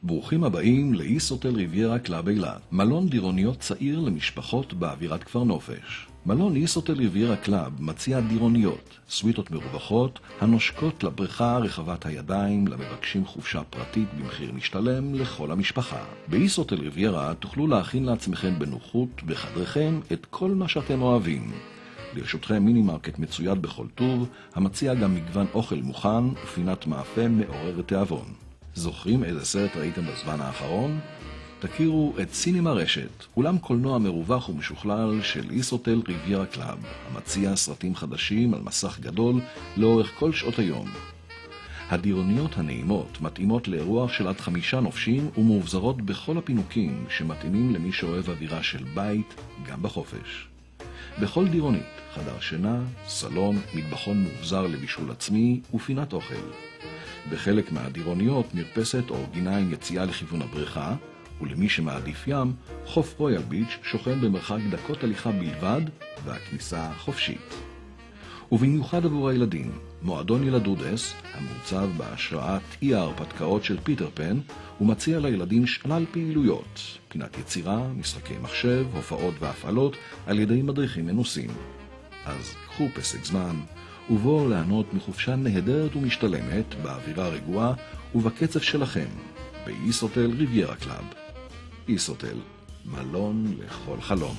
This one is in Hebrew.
ברוכים הבאים לאיסוטל ריביירה קלאב אילת, מלון דירוניות צעיר למשפחות באווירת כפר נופש. מלון איסוטל ריביירה קלאב מציע דירוניות, סוויטות מרווחות, הנושקות לבריכה רחבת הידיים, למבקשים חופשה פרטית במחיר משתלם לכל המשפחה. באיסוטל ריביירה תוכלו להכין לעצמכם בנוחות בחדרכם את כל מה שאתם אוהבים. לרשותכם מיני מרקט מצויד בכל טוב, המציע גם מגוון אוכל מוכן ופינת מאפה מעורר תיאבון. זוכרים איזה סרט ראיתם בזמן האחרון? תכירו את סינמה רשת, אולם קולנוע מרווח ומשוכלל של איסוטל ריביירה קלאב, המציע סרטים חדשים על מסך גדול לאורך כל שעות היום. הדירוניות הנעימות מתאימות לאירוח של עד 5 נופשים ומאובזרות בכל הפינוקים שמתאימים למי שאוהב אווירה של בית גם בחופש. בכל דירונית, חדר שינה, סלון, מטבחון מאובזר לבישול עצמי ופינת אוכל. בחלק מהדירוניות מרפסת או גינה עם יציאה לכיוון הבריכה, ולמי שמעדיף ים, חוף רויאל ביץ' שוכן במרחק דקות הליכה בלבד והכניסה חופשית. ובמיוחד עבור הילדים, מועדון ילדודס, המעוצב בהשראת אי ההרפתקאות של פיטר פן, ומציע לילדים שלל פעילויות, פינת יצירה, משחקי מחשב, הופעות והפעלות על ידי מדריכים מנוסים. אז קחו פסק זמן, ובואו ליהנות מחופשה נהדרת ומשתלמת באווירה רגועה ובקצב שלכם, באיסוטל ריביירה קלאב. איסוטל, מלון לכל חלום.